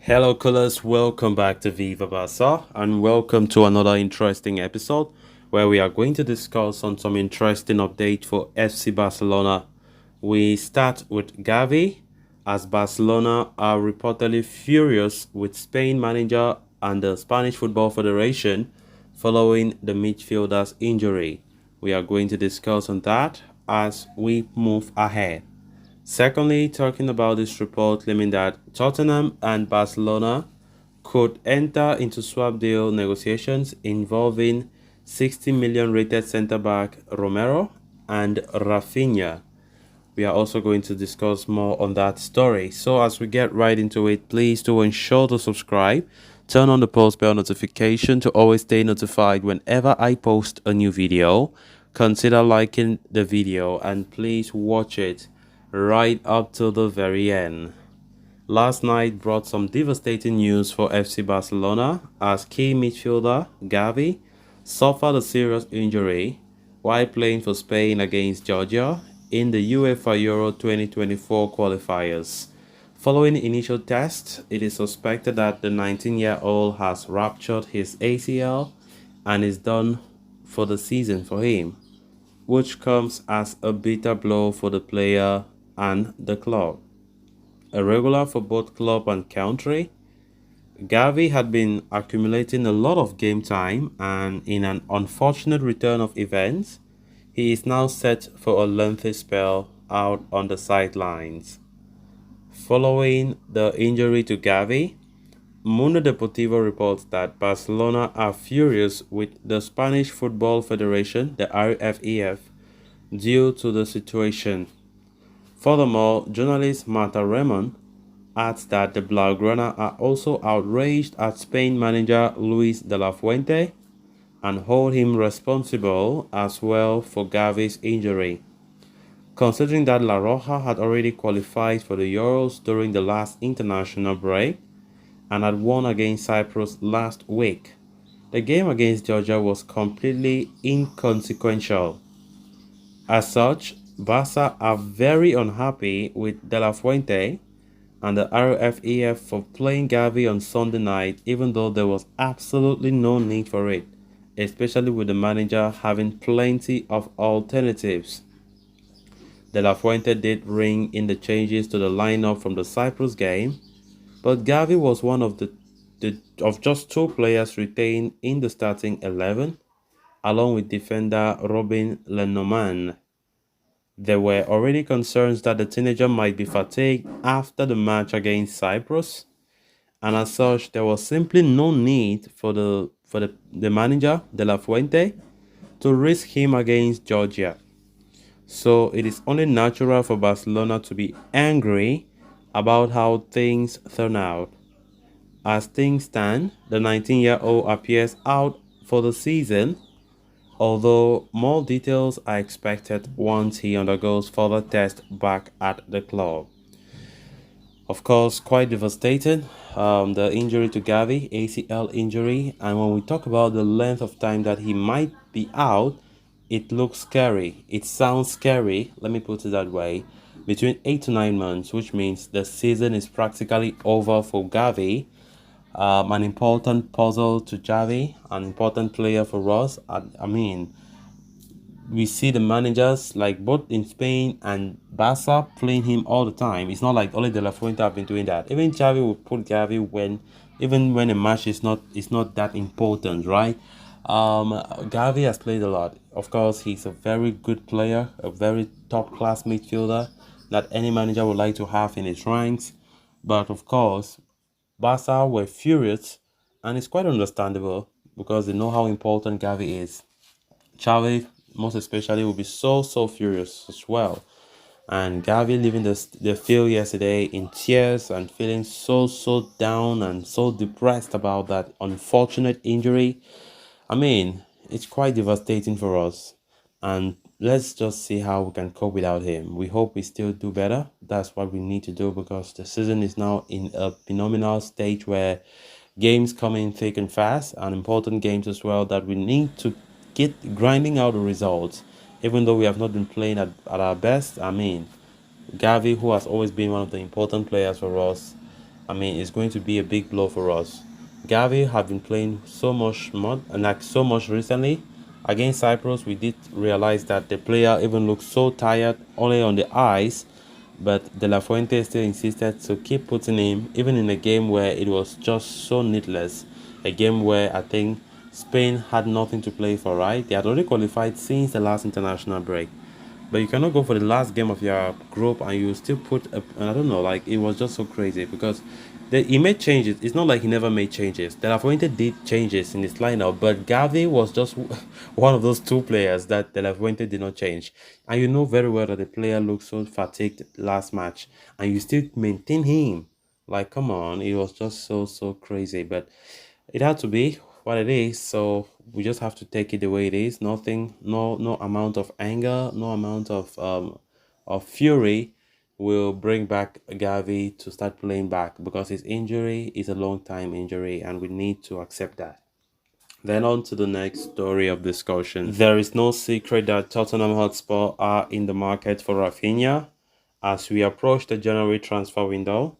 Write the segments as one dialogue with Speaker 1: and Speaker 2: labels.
Speaker 1: Hello, colors. Welcome back to Viva Barca, and welcome to another interesting episode where we are going to discuss on some interesting update for FC Barcelona. We start with Gavi, as Barcelona are reportedly furious with Spain manager and the Spanish Football Federation following the midfielder's injury. We are going to discuss on that as we move ahead. Secondly, talking about this report claiming that Tottenham and Barcelona could enter into swap deal negotiations involving 60 million rated centre back Romero and Raphinha. We are also going to discuss more on that story. So as we get right into it, please do ensure to subscribe, turn on the post bell notification to always stay notified whenever I post a new video. Consider liking the video and please watch it right up to the very end. Last night brought some devastating news for FC Barcelona as key midfielder Gavi suffered a serious injury while playing for Spain against Georgia in the UEFA Euro 2024 qualifiers. Following initial tests, it is suspected that the 19-year-old has ruptured his ACL and is done for the season for him, which comes as a bitter blow for the player and the club. A regular for both club and country, Gavi had been accumulating a lot of game time, and in an unfortunate return of events, he is now set for a lengthy spell out on the sidelines. Following the injury to Gavi, Mundo Deportivo reports that Barcelona are furious with the Spanish Football Federation, the RFEF, due to the situation. Furthermore, journalist Marta Ramon adds that the Blaugrana are also outraged at Spain manager Luis de la Fuente and hold him responsible as well for Gavi's injury. Considering that La Roja had already qualified for the Euros during the last international break and had won against Cyprus last week, the game against Georgia was completely inconsequential. As such, Barca are very unhappy with De La Fuente and the RFEF for playing Gavi on Sunday night, even though there was absolutely no need for it, especially with the manager having plenty of alternatives. De La Fuente did ring in the changes to the lineup from the Cyprus game, but Gavi was one of of just two players retained in the starting 11, along with defender Robin Lenormand. There were already concerns that the teenager might be fatigued after the match against Cyprus, and as such, there was simply no need for the manager, De La Fuente, to risk him against Georgia. So it is only natural for Barcelona to be angry about how things turn out. As things stand, the 19-year-old appears out for the season, although more details are expected once he undergoes further tests back at the club. Of course, quite devastating, the injury to Gavi, ACL injury, and when we talk about the length of time that he might be out, it looks scary. It sounds scary, let me put it that way, between 8 to 9 months, which means the season is practically over for Gavi. An important puzzle to Javi, an important player for us. I mean, we see the managers like both in Spain and Barca playing him all the time. It's not like only De La Fuente have been doing that. Even Xavi will put Gavi even when a match is not that important, right? Gavi has played a lot. Of course, he's a very good player, a very top class midfielder that any manager would like to have in his ranks. But of course, Barca were furious, and it's quite understandable because they know how important Gavi is. Xavi, most especially, will be so furious as well. And Gavi leaving the field yesterday in tears and feeling so down and so depressed about that unfortunate injury. I mean, it's quite devastating for us. And let's just see how we can cope without him. We hope we still do better. That's what we need to do because the season is now in a phenomenal stage where games come in thick and fast, and important games as well that we need to get grinding out the results. Even though we have not been playing at our best, I mean, Gavi, who has always been one of the important players for us, I mean, it's going to be a big blow for us. Gavi have been playing so much more and like so much recently. Against Cyprus, we did realize that the player even looked so tired only on the ice, but De La Fuente still insisted to keep putting him, even in a game where it was just so needless. A game where I think Spain had nothing to play for, right? They had already qualified since the last international break. But you cannot go for the last game of your group and you still put a, and I don't know, like it was just so crazy because he made changes. It's not like he never made changes. De La Fuente did changes in his lineup, but Gavi was just one of those two players that De La Fuente did not change. And you know very well that the player looked so fatigued last match, and you still maintain him. Like, come on, it was just so crazy. But it had to be what it is, so we just have to take it the way it is. Nothing, no amount of anger, no amount of fury will bring back Gavi to start playing back because his injury is a long time injury and we need to accept that. Then on to the next story of discussion. There is no secret that Tottenham Hotspur are in the market for Raphinha. As we approach the January transfer window,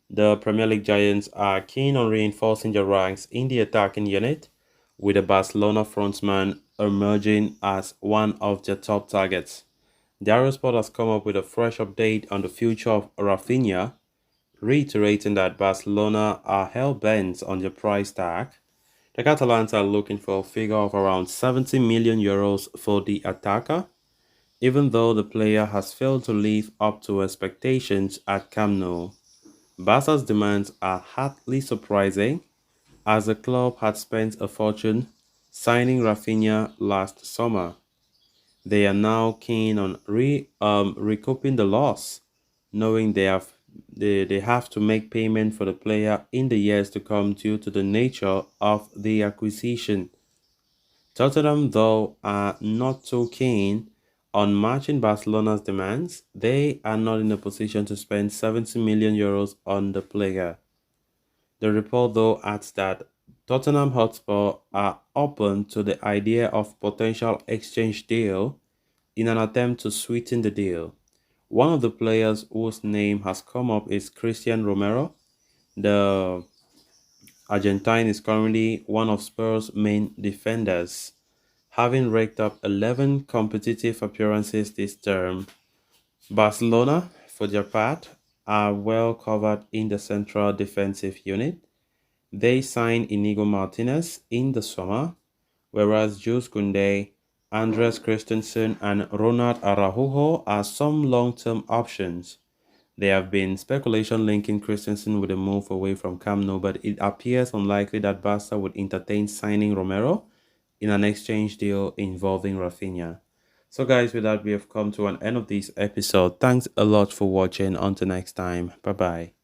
Speaker 1: the Premier League giants are keen on reinforcing their ranks in the attacking unit, with the Barcelona frontman emerging as one of their top targets. The Eurosport has come up with a fresh update on the future of Raphinha, reiterating that Barcelona are hell-bent on their price tag. The Catalans are looking for a figure of around 70 million euros for the attacker, even though the player has failed to live up to expectations at Camp Nou. Barca's demands are hardly surprising, as the club had spent a fortune signing Raphinha last summer. They are now keen on recouping the loss, knowing they have to make payment for the player in the years to come due to the nature of the acquisition. Tottenham, though, are not too keen on matching Barcelona's demands. They are not in a position to spend 70 million euros on the player. The report, though, adds that Tottenham Hotspur are open to the idea of potential exchange deal in an attempt to sweeten the deal. One of the players whose name has come up is Cristian Romero. The Argentine is currently one of Spurs' main defenders, having raked up 11 competitive appearances this term. Barcelona, for their part, are well covered in the central defensive unit. They signed Inigo Martinez in the summer, whereas Jules Koundé, Andres Christensen, and Ronald Araujo are some long-term options. There have been speculation linking Christensen with a move away from Camp Nou, but it appears unlikely that Barca would entertain signing Romero in an exchange deal involving Raphinha. So guys, with that, we have come to an end of this episode. Thanks a lot for watching. Until next time. Bye-bye.